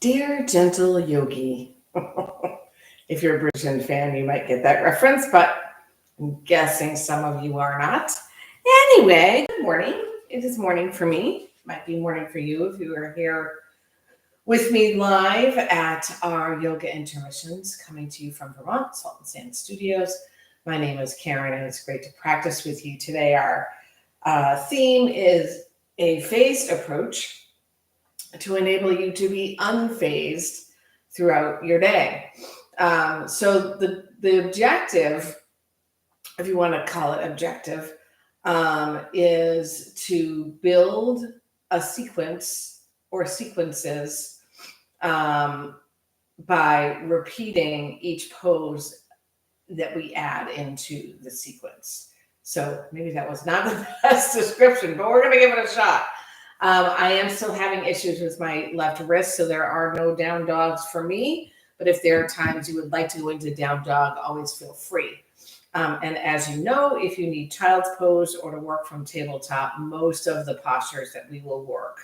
Dear gentle yogi. If you're a Bridgerton fan, you might get that reference, but I'm guessing some of you are not. Anyway, good morning. It is morning for me. Might be morning for you if you are here with me live at our yoga intermissions, coming to you from Vermont, Salt and Sand Studios. My name is Karen, and it's great to practice with you today. Our theme is a phased approach to enable you to be unfazed throughout your day. So the objective, if you want to call it objective, is to build a sequence or sequences by repeating each pose that we add into the sequence. So maybe that was not the best description, but we're going to give it a shot. I am still having issues with my left wrist, so there are no down dogs for me. But if there are times you would like to go into down dog, always feel free. And as you know, if you need child's pose or to work from tabletop, most of the postures that we will work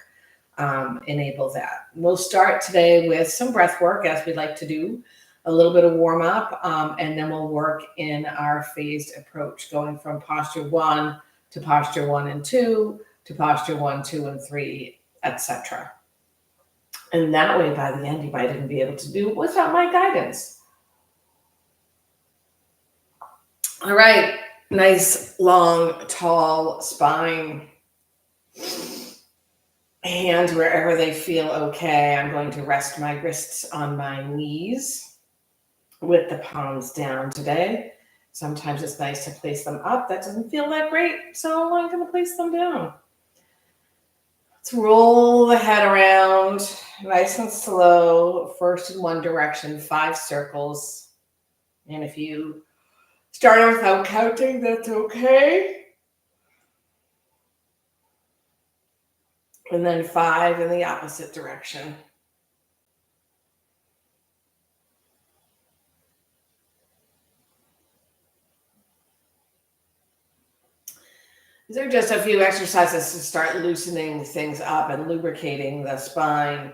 enable that. We'll start today with some breath work, as we like to do, a little bit of warm up, and then we'll work in our phased approach, going from posture 1 to posture 1 and 2, to posture 1, 2, and 3, etc. And that way, by the end, you might even be able to do without my guidance. All right, nice, long, tall spine. Hands wherever they feel okay. I'm going to rest my wrists on my knees with the palms down today. Sometimes it's nice to place them up. That doesn't feel that great, so I'm going to place them down. Let's roll the head around nice and slow, first in one direction, 5 circles. And if you start without counting, that's okay. And then 5 in the opposite direction. These are just a few exercises to start loosening things up and lubricating the spine,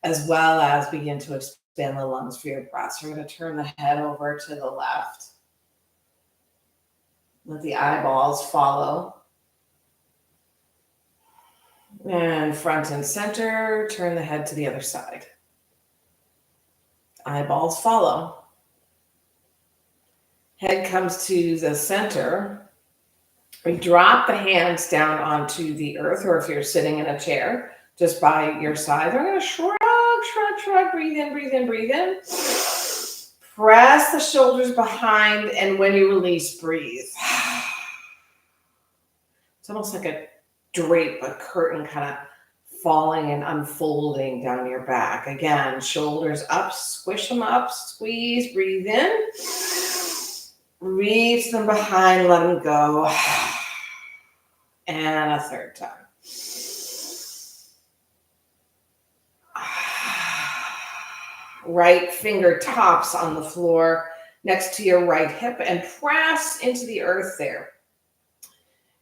as well as begin to expand the lungs for your breath. So we're going to turn the head over to the left. Let the eyeballs follow. And front and center, turn the head to the other side. Eyeballs follow. Head comes to the center. We drop the hands down onto the earth, or if you're sitting in a chair, just by your side. We're going to shrug, shrug, shrug. Breathe in, breathe in, breathe in. Press the shoulders behind, and when you release, breathe. It's almost like a drape, a curtain kind of falling and unfolding down your back. Again, shoulders up, squish them up, squeeze, breathe in. Reach them behind, let them go. And a third time. Right fingertips on the floor next to your right hip and press into the earth there.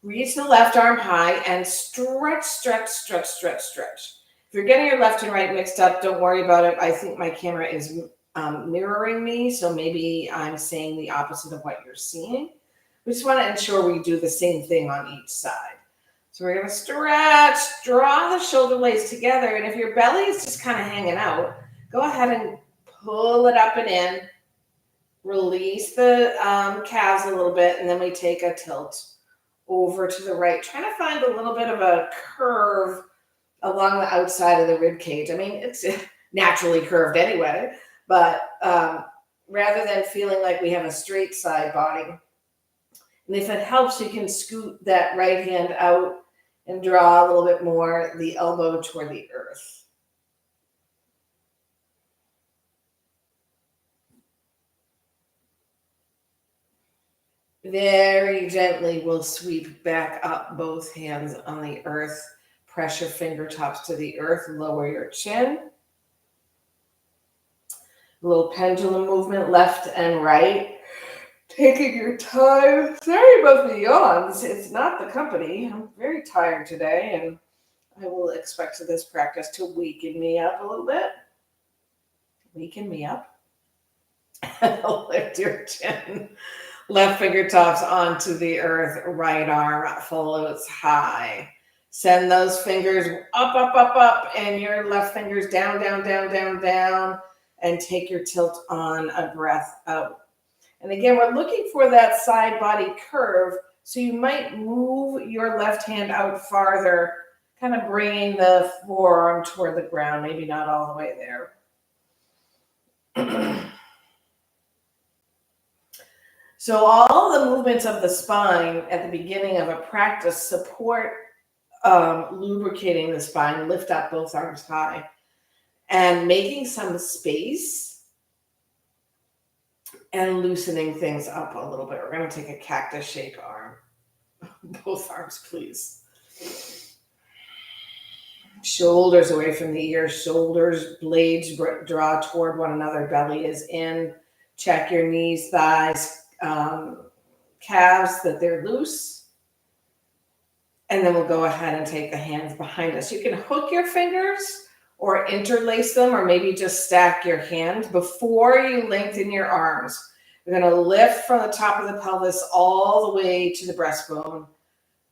Reach the left arm high and stretch, stretch, stretch, stretch, stretch. If you're getting your left and right mixed up, don't worry about it. I think my camera is mirroring me, so maybe I'm saying the opposite of what you're seeing. We just want to ensure we do the same thing on each side. So we're going to stretch, draw the shoulder blades together, and if your belly is just kind of hanging out, go ahead and pull it up and in. Release the calves a little bit, and then we take a tilt over to the right, trying to find a little bit of a curve along the outside of the rib cage. I mean, it's naturally curved anyway, but rather than feeling like we have a straight side body. And if it helps, you can scoot that right hand out and draw a little bit more the elbow toward the earth. Very gently, we'll sweep back up, both hands on the earth. Press your fingertips to the earth, lower your chin. A little pendulum movement left and right. Taking your time. Sorry about the yawns. It's not the company. I'm very tired today, and I will expect this practice to weaken me up a little bit. waking me up. Lift your chin. Left fingertips onto the earth. Right arm floats high. Send those fingers up, up, up, up, and your left fingers down, down, down, down, down. And take your tilt on a breath out. And again, we're looking for that side body curve. So you might move your left hand out farther, kind of bringing the forearm toward the ground, maybe not all the way there. So all the movements of the spine at the beginning of a practice support lubricating the spine, lift up both arms high, and making some space and loosening things up a little bit. We're going to take a cactus shape arm. Both arms, please. Shoulders away from the ears, shoulders, blades draw toward one another, belly is in. Check your knees, thighs, calves, that they're loose. And then we'll go ahead and take the hands behind us. You can hook your fingers or interlace them, or maybe just stack your hands before you lengthen your arms. You're going to lift from the top of the pelvis all the way to the breastbone.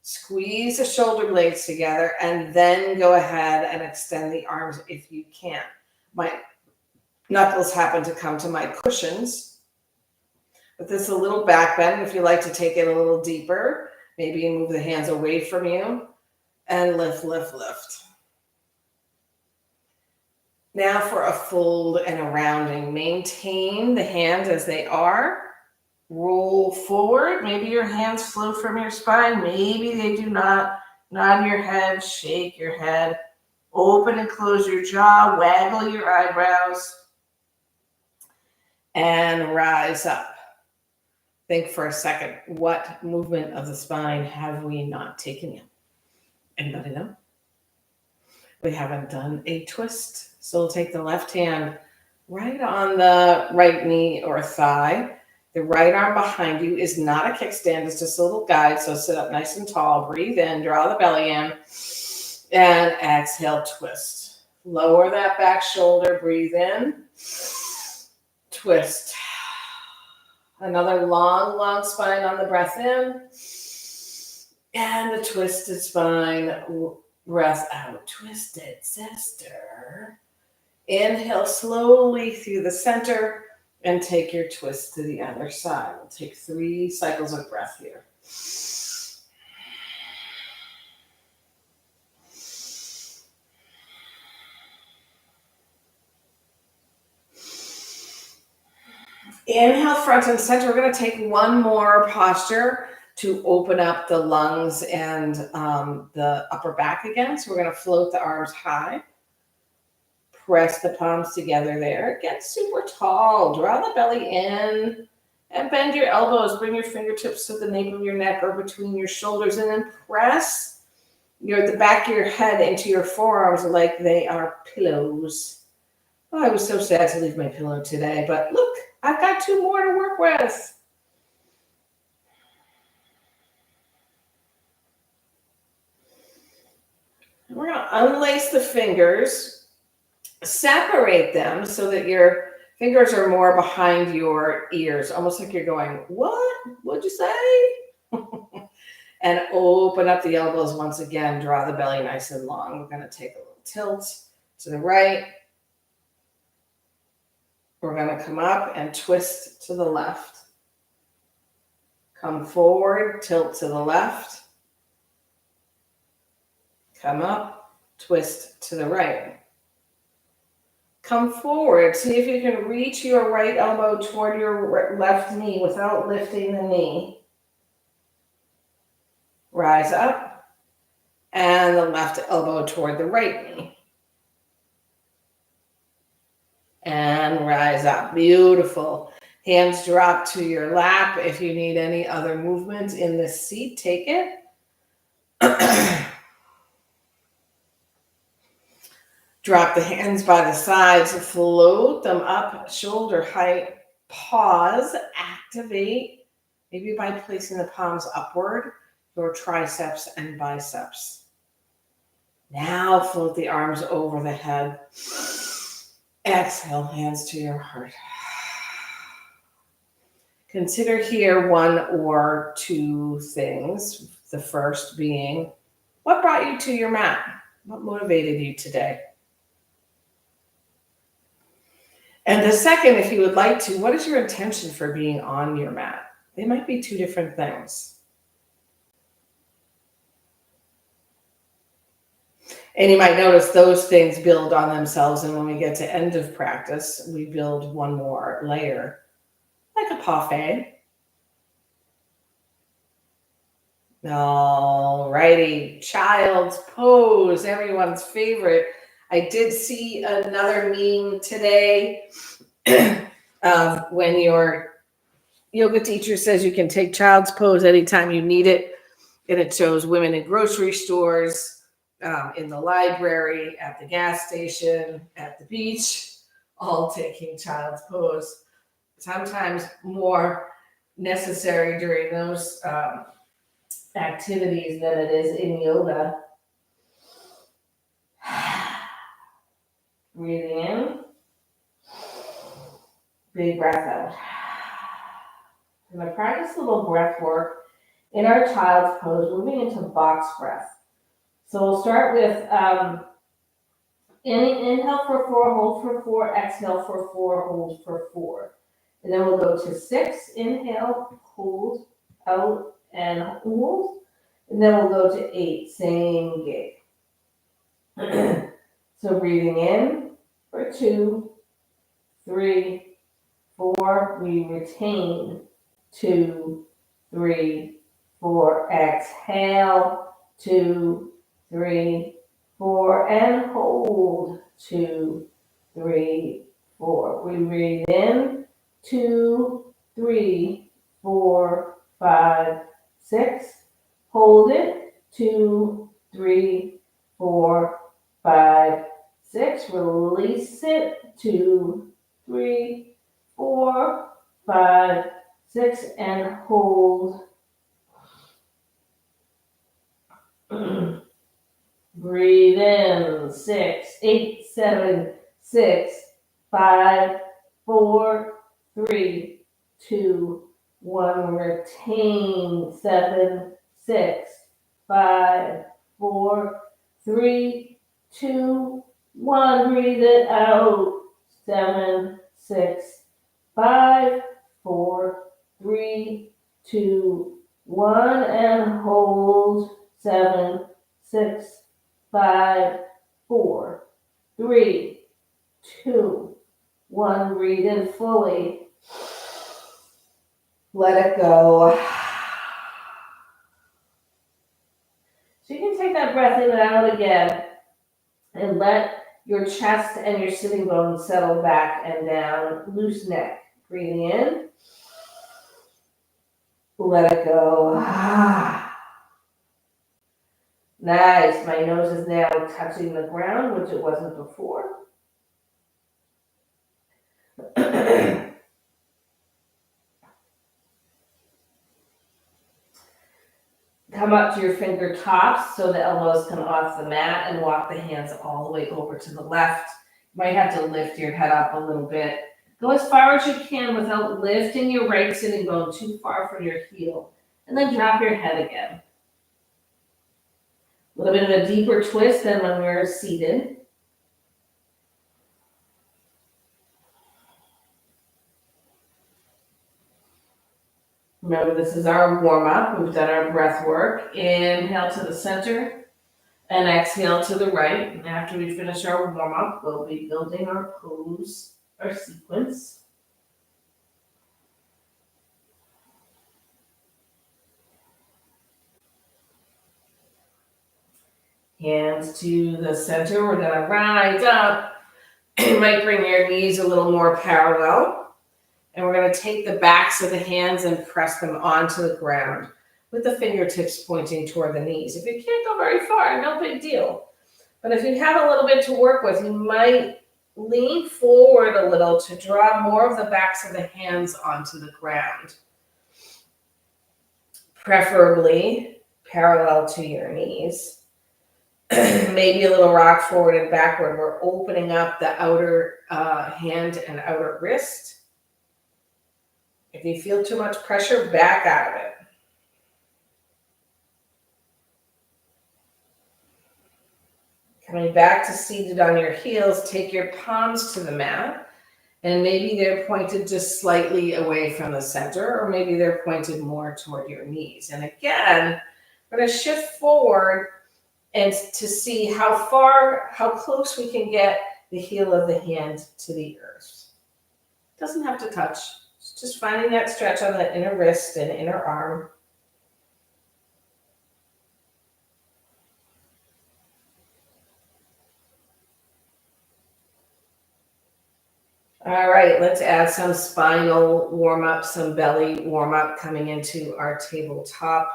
Squeeze the shoulder blades together, and then go ahead and extend the arms if you can. My knuckles happen to come to my cushions, but this is a little back bend. If you like to take it a little deeper, maybe you move the hands away from you and lift, lift, lift. Now for a fold and a rounding. Maintain the hands as they are. Roll forward. Maybe your hands flow from your spine. Maybe they do not. Nod your head. Shake your head. Open and close your jaw. Waggle your eyebrows. And rise up. Think for a second. What movement of the spine have we not taken yet? Anybody know? We haven't done a twist. So we'll take the left hand right on the right knee or thigh. The right arm behind you is not a kickstand. It's just a little guide. So sit up nice and tall. Breathe in. Draw the belly in. And exhale, twist. Lower that back shoulder. Breathe in. Twist. Another long, long spine on the breath in. And a twisted spine. Breath out. Twisted sister. Inhale slowly through the center. And take your twist to the other side. We'll take 3 cycles of breath here. Inhale, front and center. We're going to take one more posture to open up the lungs and the upper back again. So we're going to float the arms high. Press the palms together there. Get super tall. Draw the belly in and bend your elbows. Bring your fingertips to the nape of your neck or between your shoulders, and then press the back of your head into your forearms like they are pillows. Oh, I was so sad to leave my pillow today, but look, I've got 2 more to work with. We're going to unlace the fingers. Separate them so that your fingers are more behind your ears, almost like you're going, what? What'd you say? And open up the elbows once again. Draw the belly nice and long. We're going to take a little tilt to the right. We're going to come up and twist to the left. Come forward, tilt to the left. Come up, twist to the right. Come forward. See if you can reach your right elbow toward your left knee without lifting the knee. Rise up. And the left elbow toward the right knee. And rise up. Beautiful. Hands drop to your lap. If you need any other movement in this seat, take it. Drop the hands by the sides, float them up, shoulder height, pause, activate, maybe by placing the palms upward, your triceps and biceps. Now float the arms over the head. Exhale, hands to your heart. Consider here one or two things. The first being, what brought you to your mat? What motivated you today? And the second, if you would like to, what is your intention for being on your mat? They might be two different things. And you might notice those things build on themselves. And when we get to end of practice, we build one more layer, like a parfait. All righty, child's pose, everyone's favorite. I did see another meme today when your yoga teacher says you can take child's pose anytime you need it. And it shows women in grocery stores, in the library, at the gas station, at the beach, all taking child's pose. Sometimes more necessary during those activities than it is in yoga. Breathing in, big breath out. I'm going to practice a little breath work in our child's pose, moving into box breath. So we'll start with inhale for 4, hold for 4, exhale for 4, hold for 4. And then we'll go to 6, inhale, hold, out, and hold. And then we'll go to 8, same gig. So breathing in for 2, 3, 4, we retain, 2, 3, 4, exhale, 2, 3, 4, and hold, 2, 3, 4. We breathe in, 2, 3, 4, 5, 6. Hold it, 2, 3, 4, 5, 6. Release it, 2, 3, 4, 5, 6, and hold. Breathe in, 6, 8, 7, 6, 5, 4, 3, 2, 1. Retain, 7, 6, 5, 4, 3, 2, 1. Breathe it out, 7, 6, 5, 4, 3, 2, 1, and hold, 7, 6, 5, 4, 3, 2, 1. Breathe in fully. Let it go. So you can take that breath in and out again and let your chest and your sitting bones settle back and down. Loose neck. Breathing in. Let it go. Nice. My nose is now touching the ground, which it wasn't before. Come up to your fingertips so the elbows come off the mat and walk the hands all the way over to the left. You might have to lift your head up a little bit. Go as far as you can without lifting your right sitting bone too far from your heel. And then drop your head again. A little bit of a deeper twist than when we're seated. Remember, this is our warm-up. We've done our breath work. Inhale to the center and exhale to the right. And after we finish our warm-up, we'll be building our pose, our sequence. Hands to the center. We're going to rise up. You might bring your knees a little more parallel. And we're going to take the backs of the hands and press them onto the ground with the fingertips pointing toward the knees. If you can't go very far, no big deal. But if you have a little bit to work with, you might lean forward a little to draw more of the backs of the hands onto the ground. Preferably parallel to your knees. Maybe a little rock forward and backward. We're opening up the outer hand and outer wrist. If you feel too much pressure, back out of it. Coming back to seated on your heels, take your palms to the mat, and maybe they're pointed just slightly away from the center, or maybe they're pointed more toward your knees. And again, we're going to shift forward and to see how close we can get the heel of the hand to the earth. Doesn't have to touch. It's just finding that stretch on the inner wrist and inner arm. All right, let's add some spinal warm-up, some belly warm-up coming into our tabletop.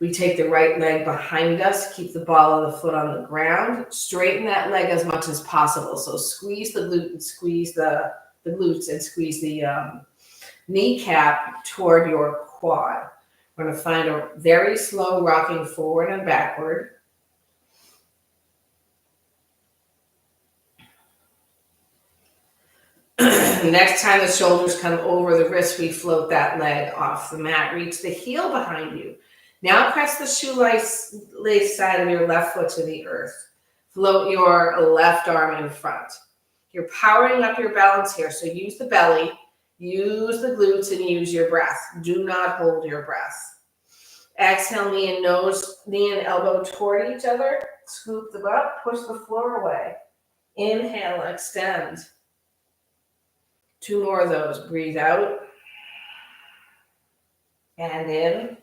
We take the right leg behind us, keep the ball of the foot on the ground, straighten that leg as much as possible. So squeeze the glute and squeeze the glutes and squeeze the kneecap toward your quad. We're going to find a very slow rocking forward and backward. Next time the shoulders come over the wrist, we float that leg off the mat. Reach the heel behind you. Now press the shoelace side of your left foot to the earth. Float your left arm in front. You're powering up your balance here, so use the belly, use the glutes, and use your breath. Do not hold your breath. Exhale, knee and elbow toward each other. Scoop them up, push the floor away. Inhale, extend. 2 more of those. Breathe out. And in.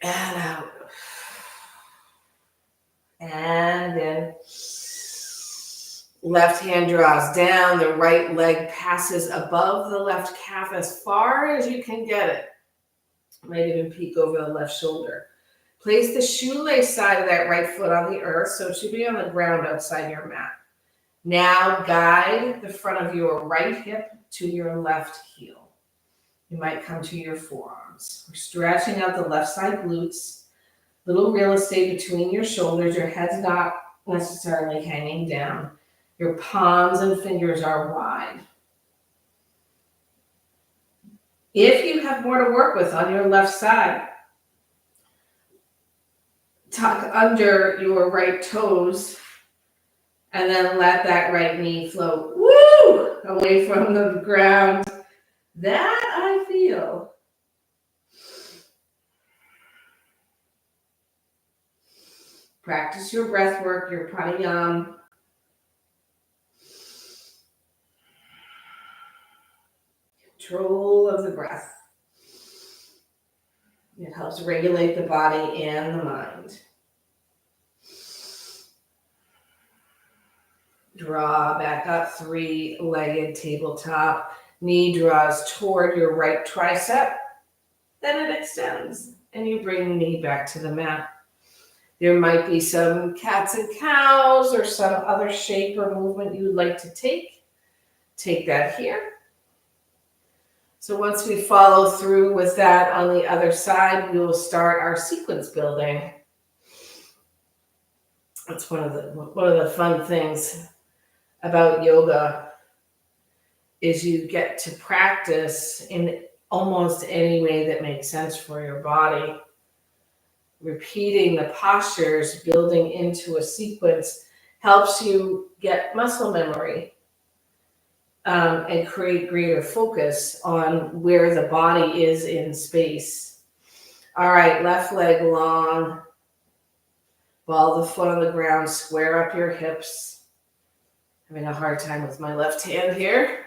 And out. And in. Left hand draws down. The right leg passes above the left calf as far as you can get it. Might even peek over the left shoulder. Place the shoelace side of that right foot on the earth, so it should be on the ground outside your mat. Now guide the front of your right hip to your left heel. You might come to your forearms. We're stretching out the left side glutes. Little real estate between your shoulders. Your head's not necessarily hanging down. Your palms and fingers are wide. If you have more to work with on your left side, tuck under your right toes and then let that right knee float away from the ground. That I feel. Practice your breath work, your pranayama. Control of the breath. It helps regulate the body and the mind. Draw back up, 3-legged tabletop. Knee draws toward your right tricep. Then it extends, and you bring the knee back to the mat. There might be some cats and cows or some other shape or movement you would like to take. Take that here. So once we follow through with that on the other side, we will start our sequence building. That's one of the fun things about yoga is you get to practice in almost any way that makes sense for your body. Repeating the postures, building into a sequence helps you get muscle memory and create greater focus on where the body is in space. All right, left leg long. Ball the foot on the ground, square up your hips. Having a hard time with my left hand here.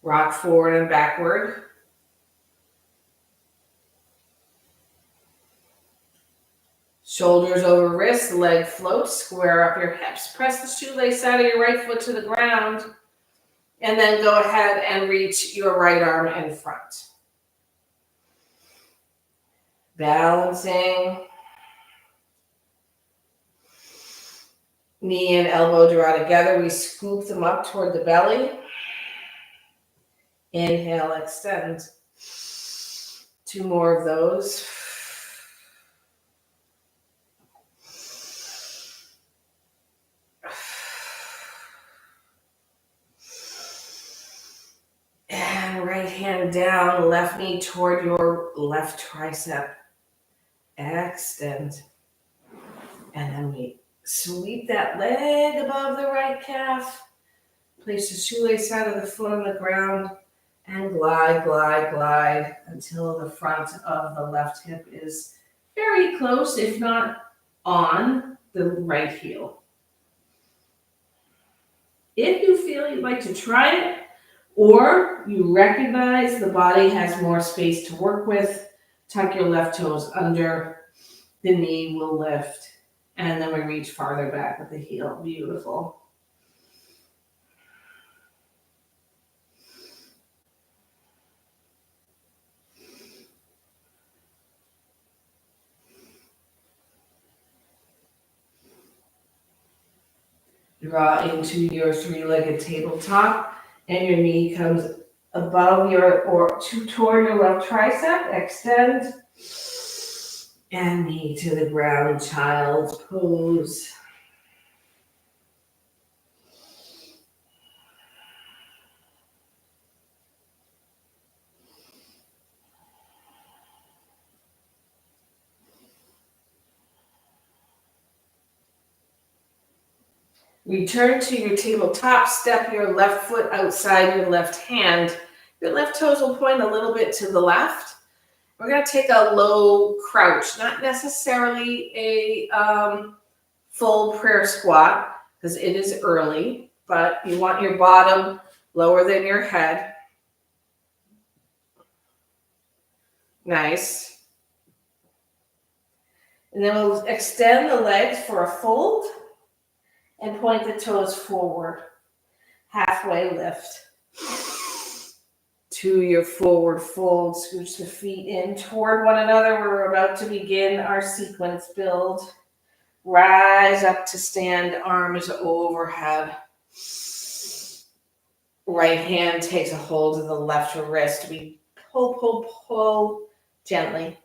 Rock forward and backward. Shoulders over wrists, leg floats, square up your hips. Press the shoelace side of your right foot to the ground. And then go ahead and reach your right arm in front. Balancing. Knee and elbow draw together. We scoop them up toward the belly. Inhale, extend. 2 more of those. And right hand down, left knee toward your left tricep. Extend. And then we sweep that leg above the right calf. Place the shoelace side of the foot on the ground and glide, glide, glide until the front of the left hip is very close, if not on the right heel. If you feel you'd like to try it, or you recognize the body has more space to work with, tuck your left toes under, the knee will lift, and then we reach farther back with the heel. Beautiful. Draw into your 3-legged tabletop, and your knee comes above toward your left tricep. Extend, and knee to the ground, child's pose. Return to your tabletop, step your left foot outside your left hand. Your left toes will point a little bit to the left. We're going to take a low crouch, not necessarily a full prayer squat because it is early, but you want your bottom lower than your head. Nice. And then we'll extend the legs for a fold and point the toes forward. Halfway lift. To your forward fold, scooch the feet in toward one another. We're about to begin our sequence build. Rise up to stand, arms overhead. Right hand takes a hold of the left wrist. We pull, pull, pull gently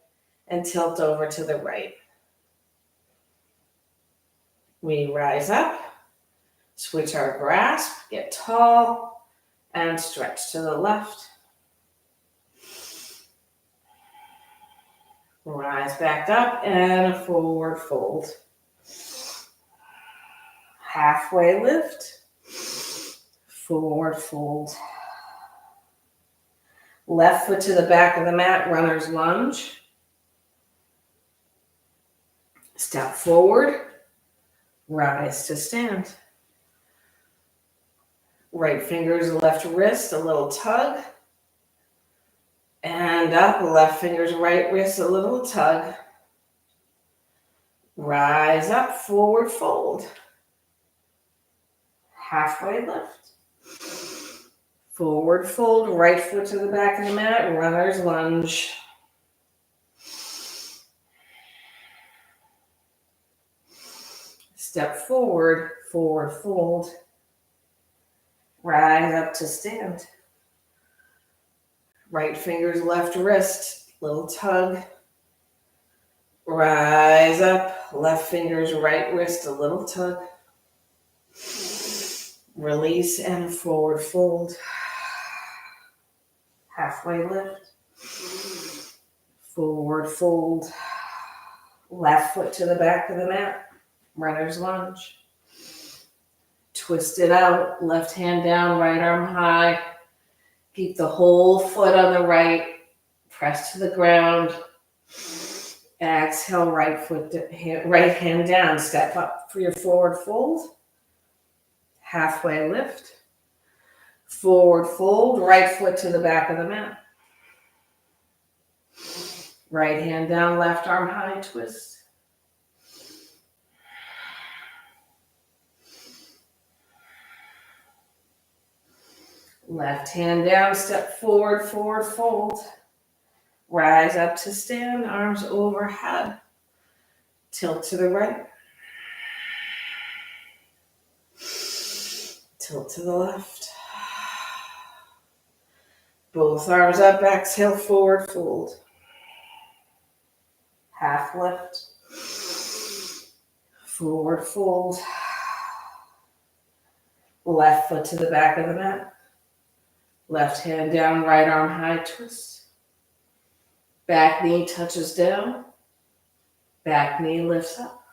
and tilt over to the right. We rise up, switch our grasp, get tall, and stretch to the left. Rise back up and a forward fold. Halfway lift, forward fold. Left foot to the back of the mat, runner's lunge. Step forward, rise to stand. Right fingers, left wrist, a little tug. And up, left fingers, right wrist, a little tug. Rise up, forward fold. Halfway lift. Forward fold, right foot to the back of the mat, runner's lunge. Step forward, forward fold. Rise up to stand. Right fingers, left wrist, little tug. Rise up, left fingers, right wrist, a little tug. Release and forward fold. Halfway lift. Forward fold. Left foot to the back of the mat. Runner's lunge. Twist it out. Left hand down, right arm high. Keep the whole foot on the right. Press to the ground. Exhale, right hand down. Step up for your forward fold. Halfway lift. Forward fold, right foot to the back of the mat. Right hand down, left arm high, twist. Left hand down, step forward, forward fold. Rise up to stand, arms overhead. Tilt to the right. Tilt to the left. Both arms up, exhale, forward fold. half lift, forward fold, left foot to the back of the mat, left hand down, right arm high, twist, back knee touches down, back knee lifts up,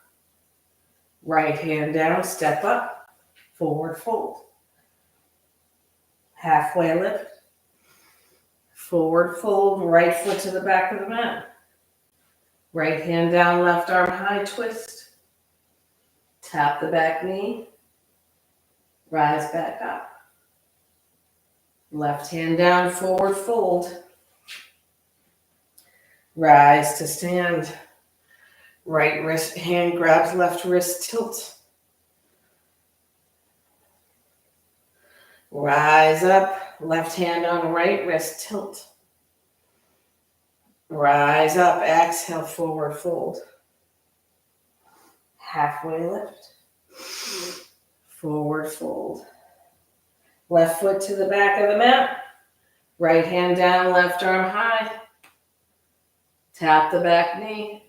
right hand down, step up, forward fold, halfway lift, forward fold, right foot to the back of the mat, right hand down, left arm high, twist, tap the back knee, rise back up, left hand down, forward fold, rise to stand, right wrist hand grabs left wrist, tilt, rise up, left hand on right wrist, tilt, rise up, exhale, forward fold, halfway lift, forward fold, left foot to the back of the mat, right hand down, left arm high, tap the back knee,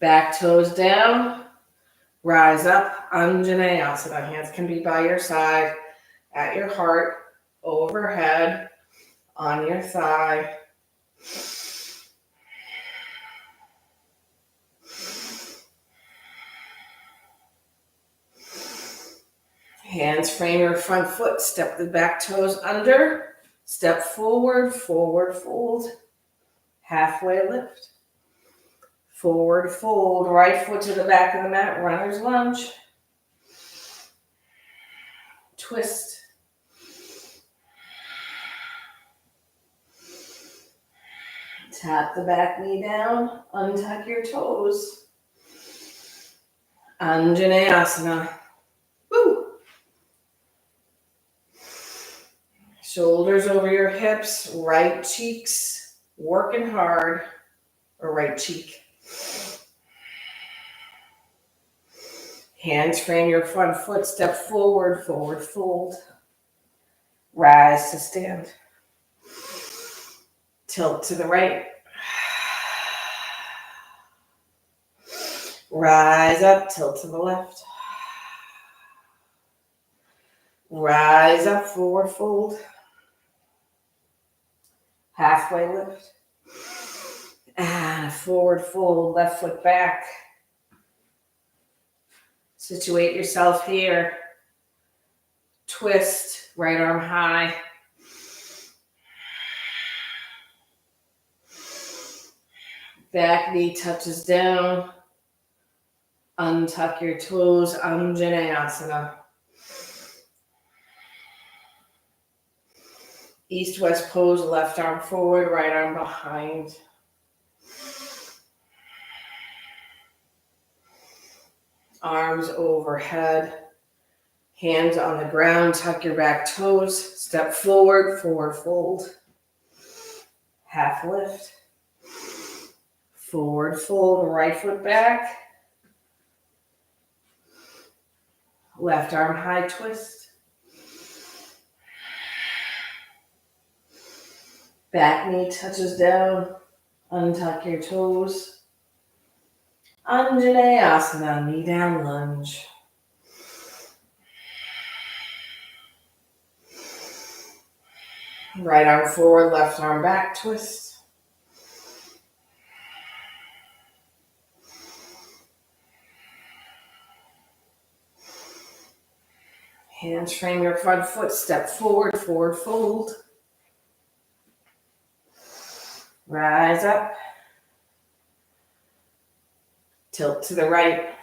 back toes down, rise up, Anjaneyasana. Hands can be by your side, at your heart, overhead, on your thigh. Hands frame your front foot, step the back toes under, step forward, forward fold, halfway lift, forward fold, right foot to the back of the mat, runner's lunge, twist, tap the back knee down, untuck your toes, Anjaneyasana. Woo! Shoulders over your hips, right cheeks, working hard, or right cheek. Hands frame your front foot, step forward, forward fold, rise to stand. Tilt to the right. Rise up, tilt to the left. Rise up, forward fold. Halfway lift. And forward fold, left foot back. Situate yourself here. Twist, right arm high. Back knee touches down. Untuck your toes, Anjaneyasana. East-west pose, left arm forward, right arm behind. Arms overhead. Hands on the ground, tuck your back toes. Step forward, forward fold. Half lift. Forward fold, right foot back. Left arm high twist. Back knee touches down. Untuck your toes. Anjaneyasana, knee down lunge. Right arm forward, left arm back, twist. Hands frame your front foot, step forward, forward fold. Rise up. Tilt to the right.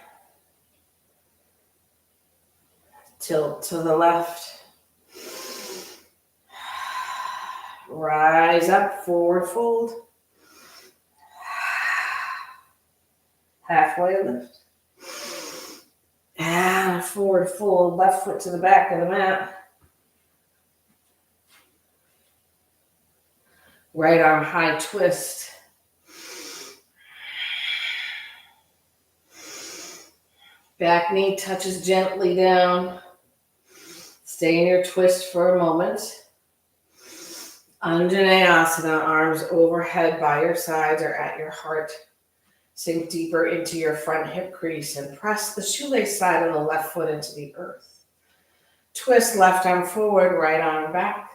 Tilt to the left. Rise up, forward fold. Halfway lift. And forward fold, left foot to the back of the mat. Right arm high twist. Back knee touches gently down. Stay in your twist for a moment. Anjaneyasana, arms overhead by your sides or at your heart. Sink deeper into your front hip crease and press the shoelace side of the left foot into the earth. Twist left arm forward, right arm back.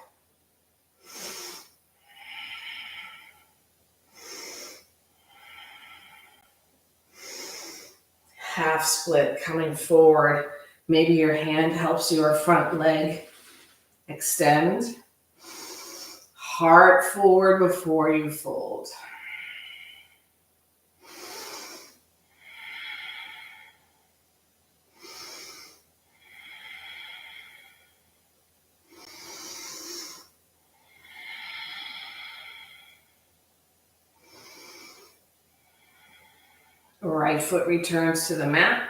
Half split coming forward. Maybe your hand helps your front leg extend. Heart forward before you fold. Right foot returns to the mat.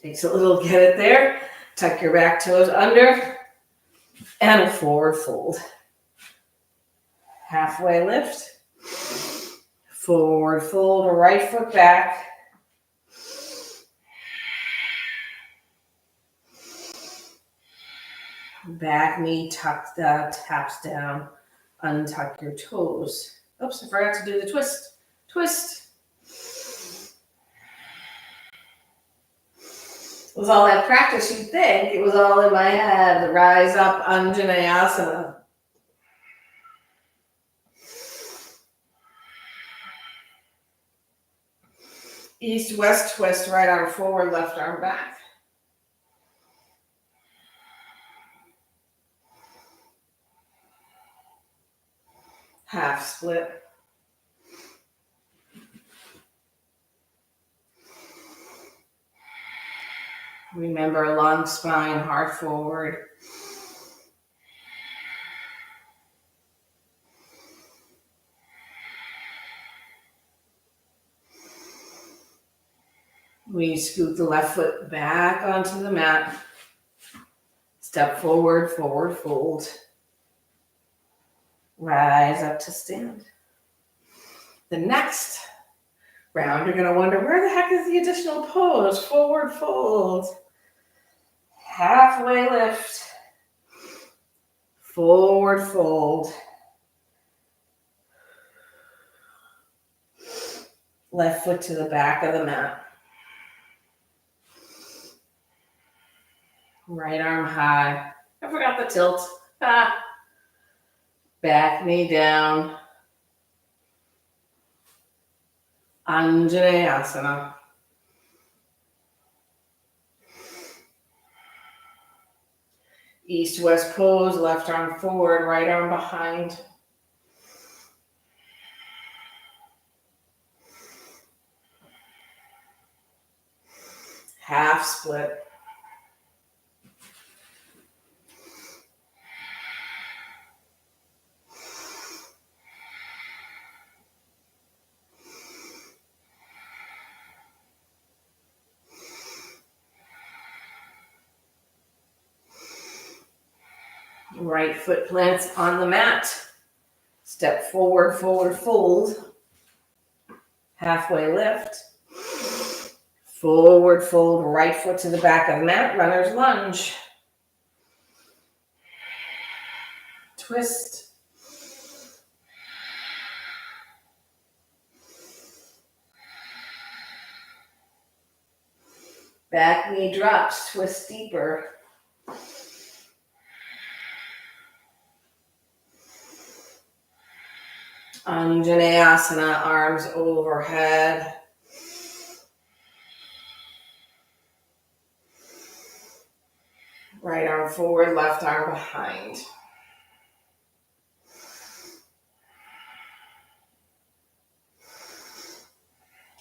Takes a little to get it there. Tuck your back toes under and a forward fold. Halfway lift. Forward fold, right foot back. Back knee taps down. Untuck your toes. Oops, I forgot to do the twist. Twist. It was all that practice, you'd think. It was all in my head. Rise up, Anjaneyasana. East-west twist, right arm forward, left arm back. Half split. Remember, long spine, heart forward. We scoot the left foot back onto the mat. Step forward, forward fold. Rise up to stand. The next round, you're going to wonder, where the heck is the additional pose? Forward fold. Halfway lift. Forward fold. Left foot to the back of the mat. Right arm high. I forgot the tilt. Back knee down. Anjaneyasana. East-west pose, left arm forward, right arm behind. Half split. Right foot plants on the mat. Step forward, forward fold. Halfway lift. Forward fold, right foot to the back of the mat. Runner's lunge. Twist. Back knee drops, twist deeper. Anjaneyasana, arms overhead. Right arm forward, left arm behind.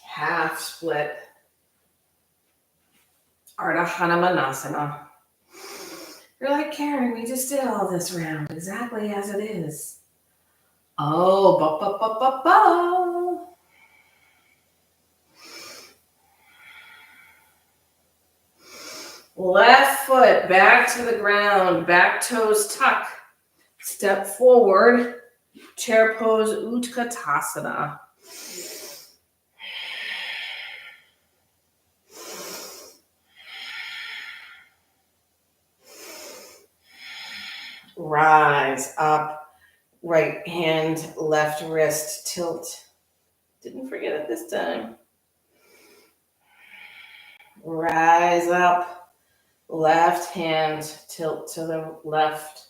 Half split. Ardha Hanumanasana. You're like, Karen, we just did all this round exactly as it is. Oh, ba. Left foot back to the ground, back toes tuck. Step forward, chair pose, Utkatasana. rise up, right hand, left wrist, tilt. Didn't forget it this time. Rise up, left hand, tilt to the left.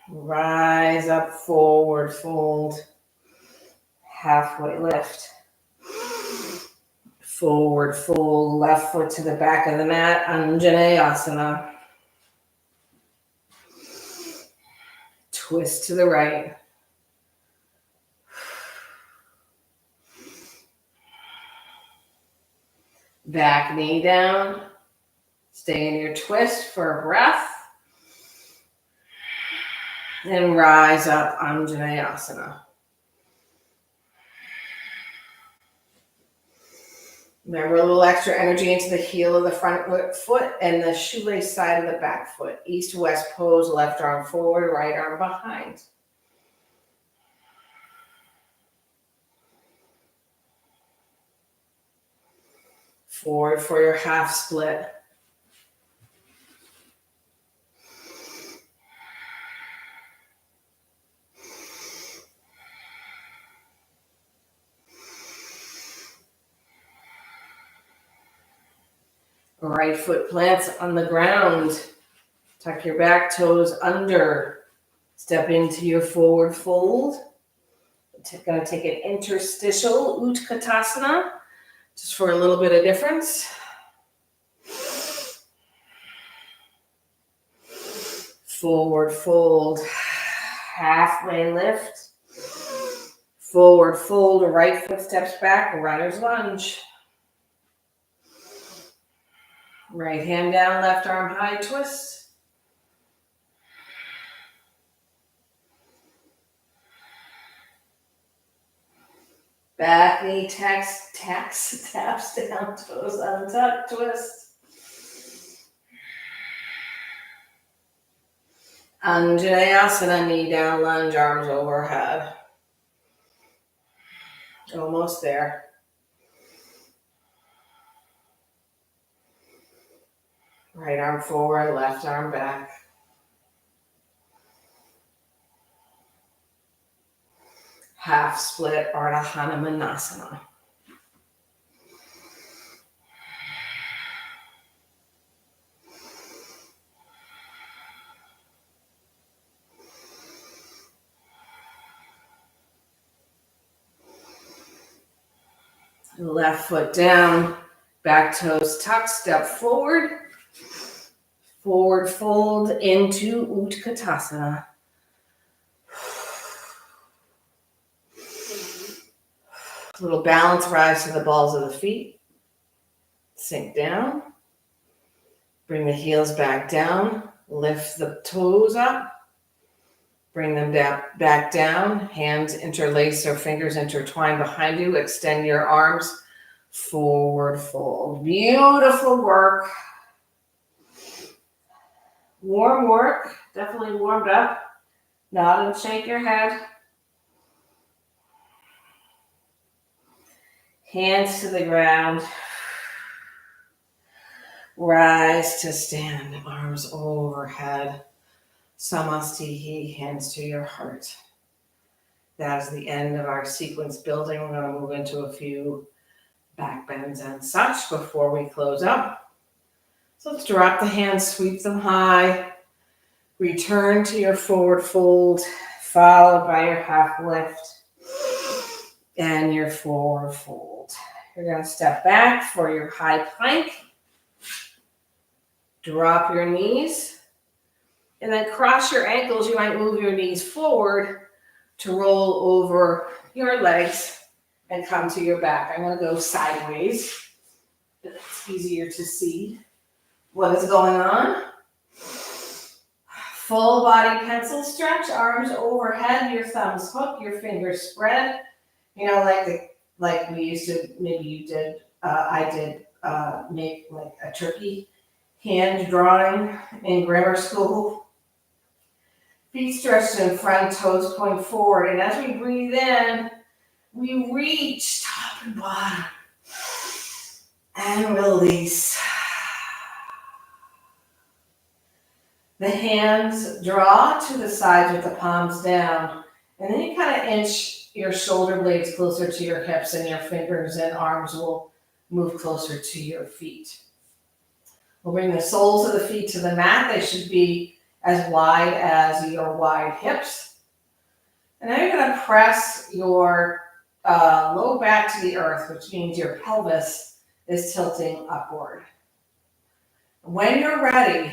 Rise up, forward fold, halfway lift. Forward fold, left foot to the back of the mat, Anjaneyasana. Twist to the right. Back knee down. Stay in your twist for a breath. And rise up, Anjaneyasana. Remember a little extra energy into the heel of the front foot and the shoelace side of the back foot. East-west pose, left arm forward, right arm behind. Forward for your half split. Right foot plants on the ground. Tuck your back toes under. Step into your forward fold. Going to take an interstitial Utkatasana, just for a little bit of difference. Forward fold, halfway lift. Forward fold, right foot steps back, runner's lunge. Right hand down, left arm high twist. Back knee taps down, toes untucked, twist. Anjaneyasana, knee down, lunge, arms overhead. Almost there. Right arm forward, left arm back. Half split Ardha Hanumanasana. Left foot down, back toes tucked, step forward. Forward fold into Utkatasana. Little balance, rise to the balls of the feet. Sink down. Bring the heels back down. Lift the toes up. Bring them back down. Hands interlace or fingers intertwine behind you. Extend your arms. Forward fold. Beautiful work. Warm work. Definitely warmed up. Nod and shake your head. Hands to the ground. Rise to stand, arms overhead. Samastihi, hands to your heart. That is the end of our sequence building. We're going to move into a few back bends and such before we close up. So let's drop the hands, sweep them high. Return to your forward fold, followed by your half lift and your forward fold. You're going to step back for your high plank. Drop your knees. And then cross your ankles. You might move your knees forward to roll over your legs and come to your back. I'm going to go sideways. It's easier to see what is going on. Full body pencil stretch, arms overhead, your thumbs hook, your fingers spread. You know, like we used to, maybe you did, I did make like a turkey hand drawing in grammar school. Feet stretched in front, toes point forward. And as we breathe in, we reach top and bottom. And release. The hands draw to the sides with the palms down, and then you kind of inch your shoulder blades closer to your hips, and your fingers and arms will move closer to your feet. We'll bring the soles of the feet to the mat. They should be as wide as your wide hips. And now you're going to press your low back to the earth, which means your pelvis is tilting upward. When you're ready,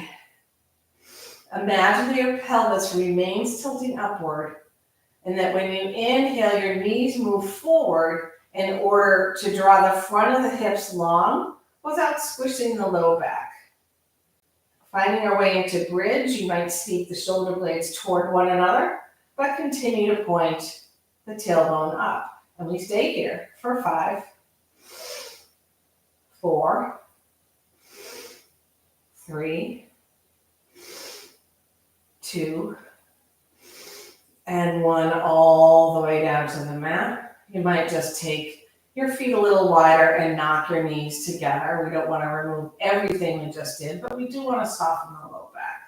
imagine that your pelvis remains tilting upward, and that when you inhale, your knees move forward in order to draw the front of the hips long without squishing the low back. Finding our way into bridge, you might sneak the shoulder blades toward one another, but continue to point the tailbone up. And we stay here for 5, 4, 3, 2, and 1, all the way down to the mat. You might just take your feet a little wider and knock your knees together. We don't want to remove everything we just did, but we do want to soften the low back.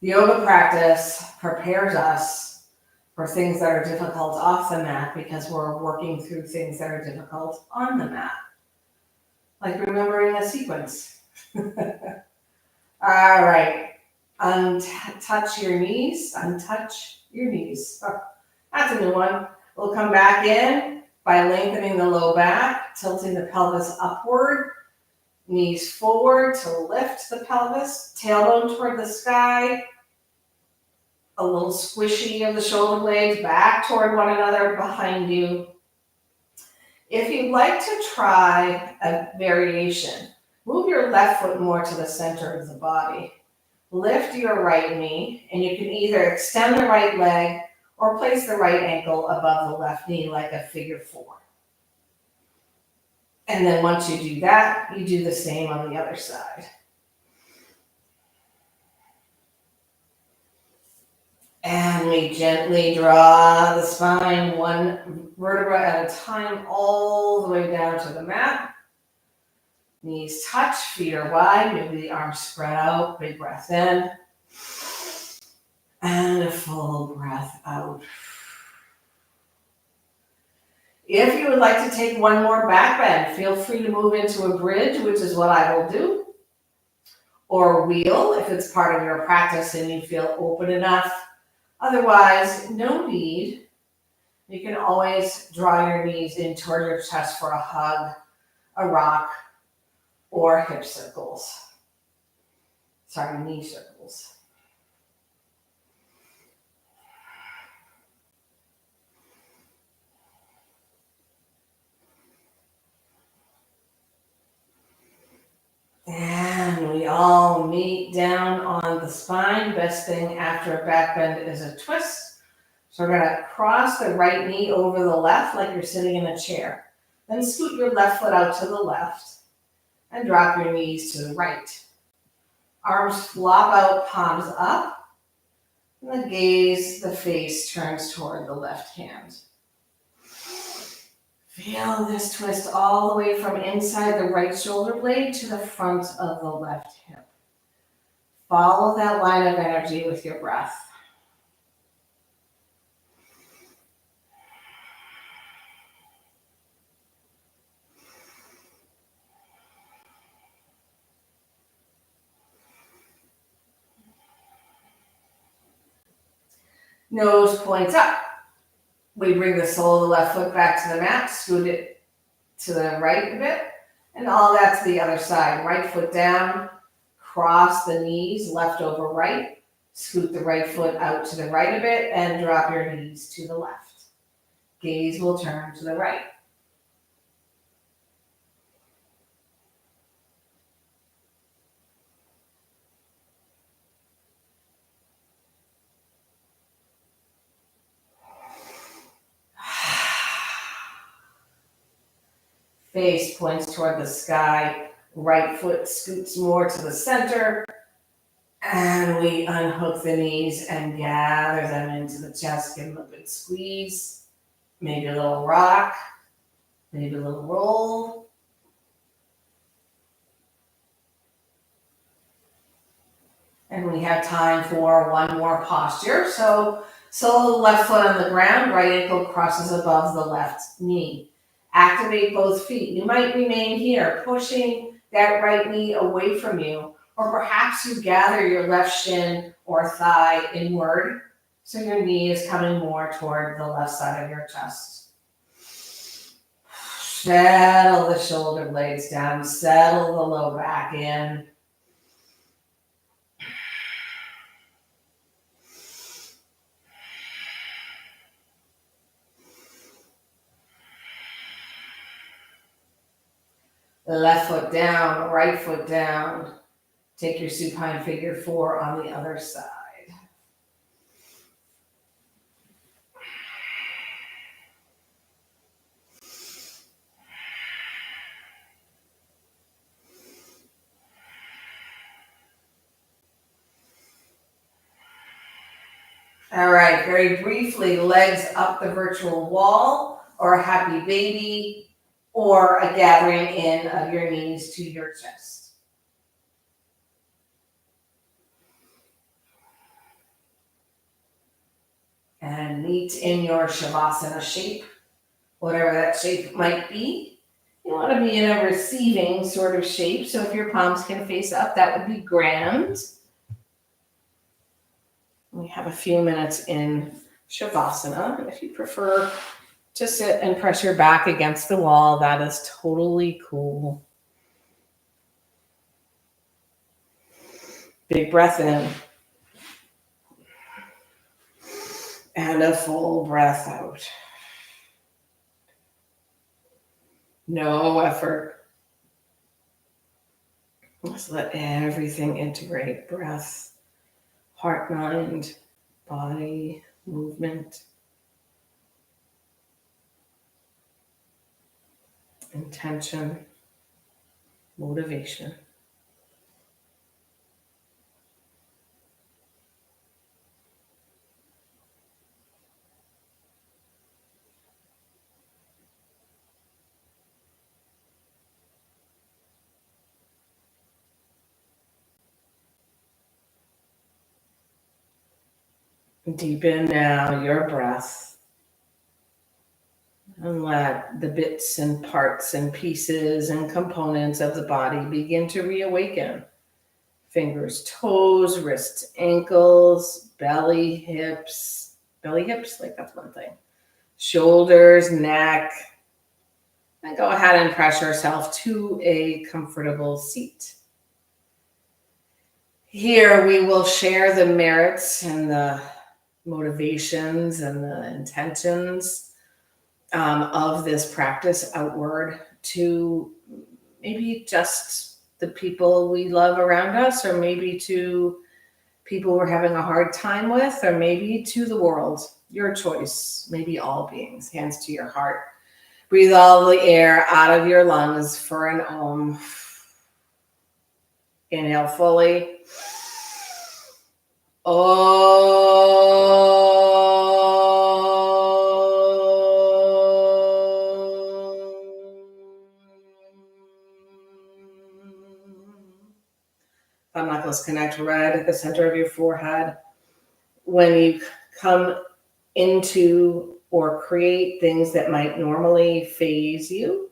The yoga practice prepares us for things that are difficult off the mat because we're working through things that are difficult on the mat. Like remembering a sequence. All right. Untouch your knees. Untouch your knees. Oh, that's a new one. We'll come back in by lengthening the low back, tilting the pelvis upward, knees forward to lift the pelvis, tailbone toward the sky, a little squishy of the shoulder blades back toward one another behind you. If you'd like to try a variation, move your left foot more to the center of the body. Lift your right knee, and you can either extend the right leg or place the right ankle above the left knee like a figure 4. And then once you do that, you do the same on the other side. And we gently draw the spine 1 vertebra at a time all the way down to the mat. Knees touch, feet are wide, maybe the arms spread out, big breath in. And a full breath out. If you would like to take 1 more back bend, feel free to move into a bridge, which is what I will do. Or wheel, if it's part of your practice and you feel open enough. Otherwise, no need. You can always draw your knees in toward your chest for a hug, a rock, or hip circles. Sorry, knee circles. And we all meet down on the spine. Best thing after a back bend is a twist. So we're going to cross the right knee over the left like you're sitting in a chair. Then scoot your left foot out to the left and drop your knees to the right. Arms flop out, palms up. And the gaze, the face turns toward the left hand. Feel this twist all the way from inside the right shoulder blade to the front of the left hip. Follow that line of energy with your breath. Nose points up. We bring the sole of the left foot back to the mat, scoot it to the right a bit, and all that to the other side. Right foot down, cross the knees, left over right, scoot the right foot out to the right a bit, and drop your knees to the left. Gaze will turn to the right. Face points toward the sky. Right foot scoots more to the center. And we unhook the knees and gather them into the chest. Give them a good squeeze. Maybe a little rock, maybe a little roll. And we have time for one more posture. So sole left foot on the ground, right ankle crosses above the left knee. Activate both feet. You might remain here, pushing that right knee away from you, or perhaps you gather your left shin or thigh inward, so your knee is coming more toward the left side of your chest. Settle the shoulder blades down, settle the low back in. Left foot down, right foot down. Take your supine figure 4 on the other side. All right, very briefly, legs up the virtual wall, or a happy baby, or a gathering in of your knees to your chest. And meet in your Shavasana shape, whatever that shape might be. You want to be in a receiving sort of shape, so if your palms can face up, that would be grand. We have a few minutes in Shavasana, and if you prefer to sit and press your back against the wall, that is totally cool. Big breath in. And a full breath out. No effort. Just let everything integrate. Breath, heart, mind, body, movement, intention, motivation. Deepen now your breath, and let the bits and parts and pieces and components of the body begin to reawaken. Fingers, toes, wrists, ankles, belly, hips, like that's one thing. Shoulders, neck. And go ahead and press yourself to a comfortable seat. Here we will share the merits and the motivations and the intentions of this practice outward to maybe just the people we love around us, or maybe to people we're having a hard time with, or maybe to the world. Your choice, maybe all beings. Hands to your heart. Breathe all the air out of your lungs for an Om. Inhale fully. Thumb knuckles connect right at the center of your forehead. When you come into or create things that might normally phase you,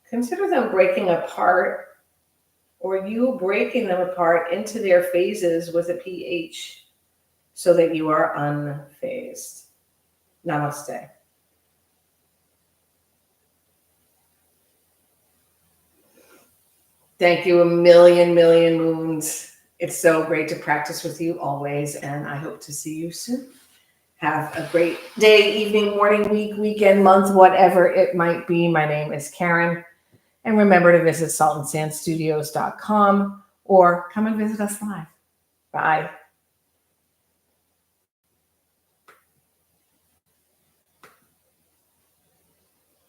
consider them breaking apart, or you breaking them apart into their phases with a PH, so that you are unfazed. Namaste. Thank you a million moons. It's so great to practice with you always, and I hope to see you soon. Have a great day, evening, morning, week, weekend, month, whatever it might be. My name is Karen. And remember to visit saltandsandstudios.com or come and visit us live. Bye.